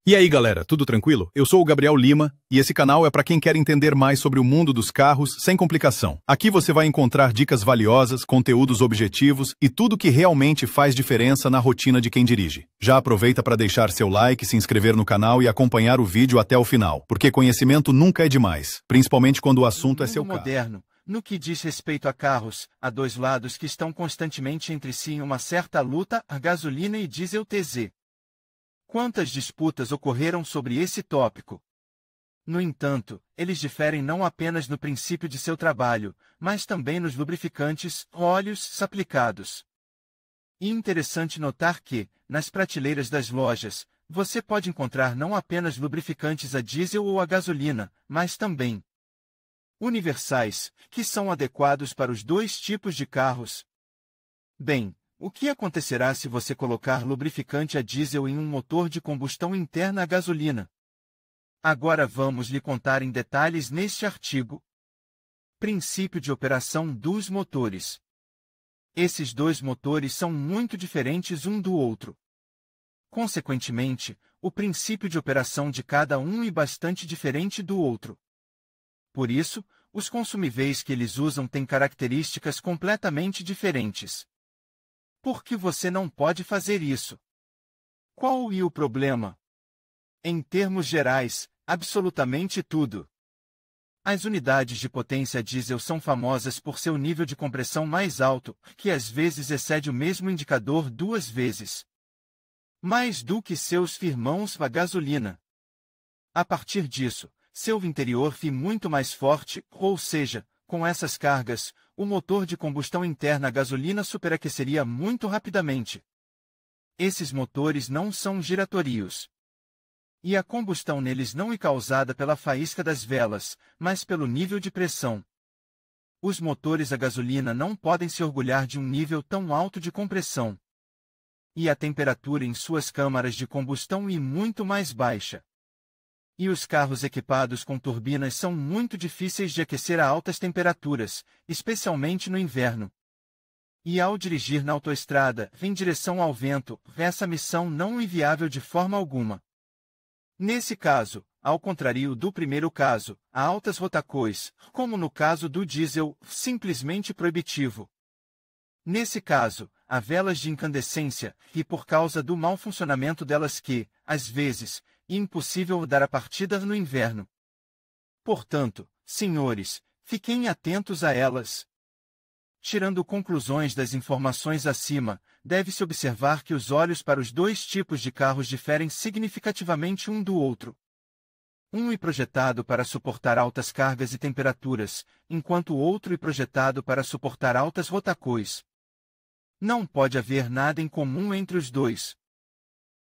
E aí, galera, tudo tranquilo? Eu sou o Gabriel Lima e esse canal é para quem quer entender mais sobre o mundo dos carros sem complicação. Aqui você vai encontrar dicas valiosas, conteúdos objetivos e tudo que realmente faz diferença na rotina de quem dirige. Já aproveita para deixar seu like, se inscrever no canal e acompanhar o vídeo até o final, porque conhecimento nunca é demais, principalmente quando o assunto é seu carro. Moderno, no que diz respeito a carros, há dois lados que estão constantemente entre si em uma certa luta, a gasolina e diesel TZ. Quantas disputas ocorreram sobre esse tópico? No entanto, eles diferem não apenas no princípio de seu trabalho, mas também nos lubrificantes, óleos aplicados. E interessante notar que, nas prateleiras das lojas, você pode encontrar não apenas lubrificantes a diesel ou a gasolina, mas também universais, que são adequados para os dois tipos de carros. Bem, o que acontecerá se você colocar lubrificante a diesel em um motor de combustão interna a gasolina? Agora vamos lhe contar em detalhes neste artigo. Princípio de operação dos motores. Esses dois motores são muito diferentes um do outro. Consequentemente, o princípio de operação de cada um é bastante diferente do outro. Por isso, os consumíveis que eles usam têm características completamente diferentes. Por que você não pode fazer isso? Qual é o problema? Em termos gerais, absolutamente tudo. As unidades de potência diesel são famosas por seu nível de compressão mais alto, que às vezes excede o mesmo indicador 2 vezes mais do que seus irmãos a gasolina. A partir disso, seu interior fica muito mais forte, ou seja, com essas cargas, o motor de combustão interna a gasolina superaqueceria muito rapidamente. Esses motores não são giratórios. E a combustão neles não é causada pela faísca das velas, mas pelo nível de pressão. Os motores a gasolina não podem se orgulhar de um nível tão alto de compressão. E a temperatura em suas câmaras de combustão é muito mais baixa. E os carros equipados com turbinas são muito difíceis de aquecer a altas temperaturas, especialmente no inverno. E ao dirigir na autoestrada, em direção ao vento, essa missão não é viável de forma alguma. Nesse caso, ao contrário do primeiro caso, a altas rotações, como no caso do diesel, simplesmente proibitivo. Nesse caso, há velas de incandescência, e por causa do mau funcionamento delas que, às vezes, é impossível dar a partida no inverno. Portanto, senhores, fiquem atentos a elas. Tirando conclusões das informações acima, deve-se observar que os óleos para os dois tipos de carros diferem significativamente um do outro. Um é projetado para suportar altas cargas e temperaturas, enquanto o outro é projetado para suportar altas rotações. Não pode haver nada em comum entre os dois.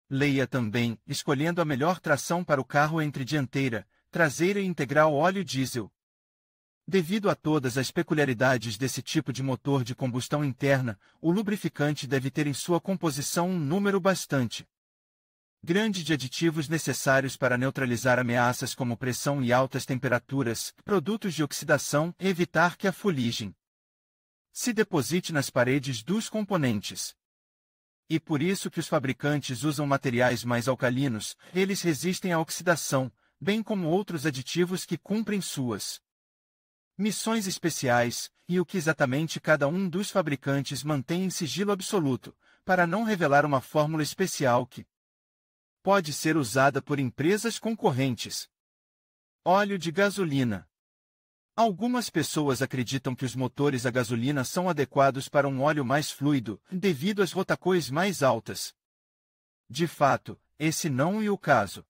Leia também, escolhendo a melhor tração para o carro entre dianteira, traseira e integral óleo diesel. Devido a todas as peculiaridades desse tipo de motor de combustão interna, o lubrificante deve ter em sua composição um número bastante grande de aditivos necessários para neutralizar ameaças como pressão e altas temperaturas, produtos de oxidação e evitar que a fuligem se deposite nas paredes dos componentes. E por isso que os fabricantes usam materiais mais alcalinos, eles resistem à oxidação, bem como outros aditivos que cumprem suas missões especiais, e o que exatamente cada um dos fabricantes mantém em sigilo absoluto, para não revelar uma fórmula especial que pode ser usada por empresas concorrentes. Óleo de gasolina. Algumas pessoas acreditam que os motores a gasolina são adequados para um óleo mais fluido, devido às rotações mais altas. De fato, esse não é o caso.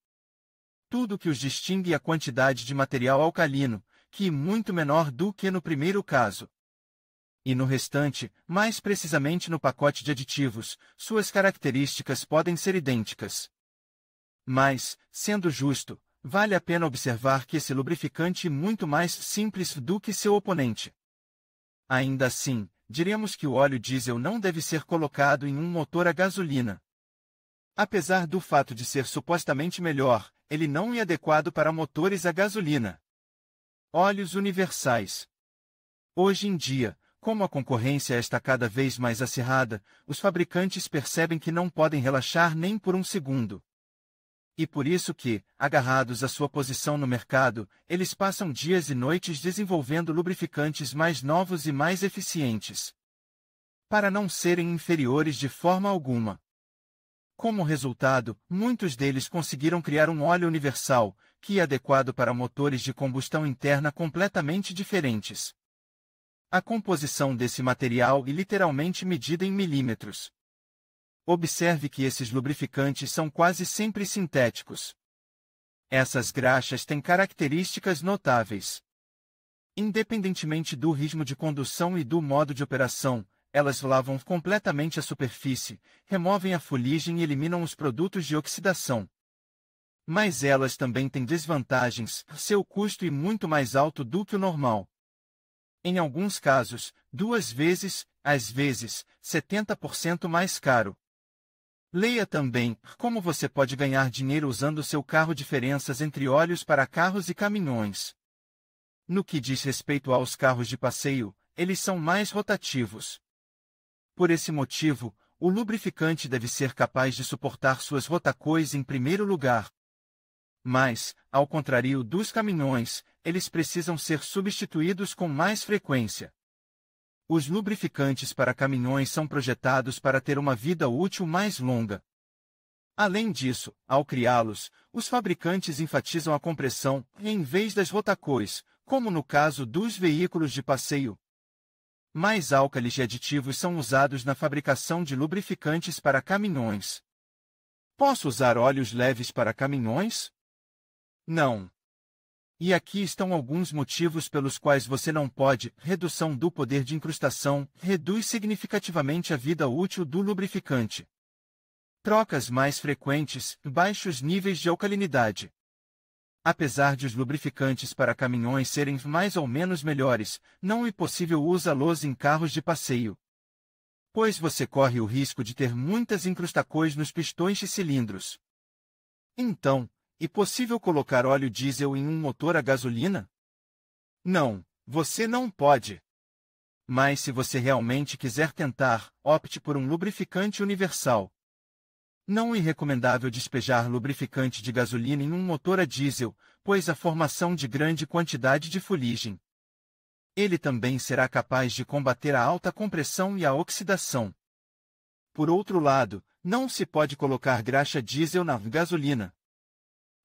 Tudo que os distingue é a quantidade de material alcalino, que é muito menor do que no primeiro caso. E no restante, mais precisamente no pacote de aditivos, suas características podem ser idênticas. Mas, sendo justo, vale a pena observar que esse lubrificante é muito mais simples do que seu oponente. Ainda assim, diremos que o óleo diesel não deve ser colocado em um motor a gasolina. Apesar do fato de ser supostamente melhor, ele não é adequado para motores a gasolina. Óleos universais. Hoje em dia, como a concorrência está cada vez mais acirrada, os fabricantes percebem que não podem relaxar nem por um segundo. E por isso que, agarrados à sua posição no mercado, eles passam dias e noites desenvolvendo lubrificantes mais novos e mais eficientes, para não serem inferiores de forma alguma. Como resultado, muitos deles conseguiram criar um óleo universal, que é adequado para motores de combustão interna completamente diferentes. A composição desse material é literalmente medida em milímetros. Observe que esses lubrificantes são quase sempre sintéticos. Essas graxas têm características notáveis. Independentemente do ritmo de condução e do modo de operação, elas lavam completamente a superfície, removem a fuligem e eliminam os produtos de oxidação. Mas elas também têm desvantagens, seu custo é muito mais alto do que o normal. Em alguns casos, 2 vezes, às vezes, 70% mais caro. Leia também como você pode ganhar dinheiro usando seu carro. Diferenças entre óleos para carros e caminhões. No que diz respeito aos carros de passeio, eles são mais rotativos. Por esse motivo, o lubrificante deve ser capaz de suportar suas rotações em primeiro lugar. Mas, ao contrário dos caminhões, eles precisam ser substituídos com mais frequência. Os lubrificantes para caminhões são projetados para ter uma vida útil mais longa. Além disso, ao criá-los, os fabricantes enfatizam a compressão, em vez das rotações, como no caso dos veículos de passeio. Mais álcalis e aditivos são usados na fabricação de lubrificantes para caminhões. Posso usar óleos leves para caminhões? Não. E aqui estão alguns motivos pelos quais você não pode. Redução do poder de incrustação reduz significativamente a vida útil do lubrificante. Trocas mais frequentes, baixos níveis de alcalinidade. Apesar de os lubrificantes para caminhões serem mais ou menos melhores, não é possível usá-los em carros de passeio, pois você corre o risco de ter muitas incrustações nos pistões e cilindros. Então, é possível colocar óleo diesel em um motor a gasolina? Não, você não pode. Mas se você realmente quiser tentar, opte por um lubrificante universal. Não é recomendável despejar lubrificante de gasolina em um motor a diesel, pois a formação de grande quantidade de fuligem. Ele também será capaz de combater a alta compressão e a oxidação. Por outro lado, não se pode colocar graxa diesel na gasolina.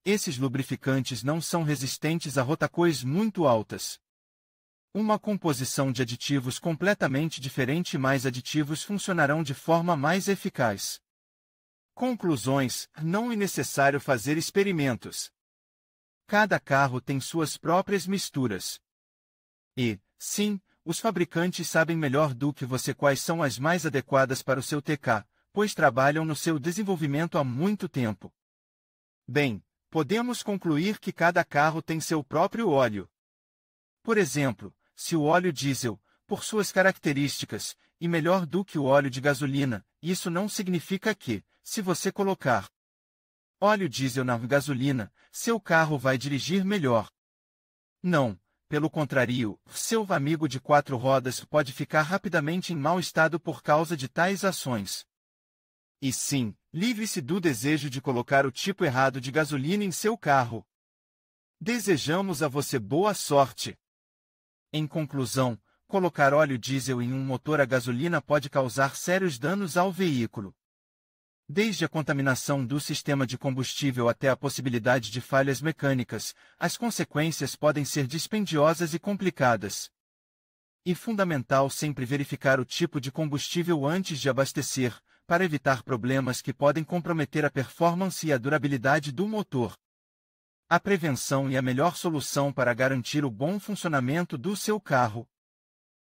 Esses lubrificantes não são resistentes a rotações muito altas. Uma composição de aditivos completamente diferente e mais aditivos funcionarão de forma mais eficaz. Conclusões: não é necessário fazer experimentos. Cada carro tem suas próprias misturas. E, sim, os fabricantes sabem melhor do que você quais são as mais adequadas para o seu TK, pois trabalham no seu desenvolvimento há muito tempo. Bem, podemos concluir que cada carro tem seu próprio óleo. Por exemplo, se o óleo diesel, por suas características, é melhor do que o óleo de gasolina, isso não significa que, se você colocar óleo diesel na gasolina, seu carro vai dirigir melhor. Não, pelo contrário, seu amigo de 4 rodas pode ficar rapidamente em mau estado por causa de tais ações. E sim, livre-se do desejo de colocar o tipo errado de gasolina em seu carro. Desejamos a você boa sorte. Em conclusão, colocar óleo diesel em um motor a gasolina pode causar sérios danos ao veículo. Desde a contaminação do sistema de combustível até a possibilidade de falhas mecânicas, as consequências podem ser dispendiosas e complicadas. É fundamental sempre verificar o tipo de combustível antes de abastecer, para evitar problemas que podem comprometer a performance e a durabilidade do motor. A prevenção é a melhor solução para garantir o bom funcionamento do seu carro.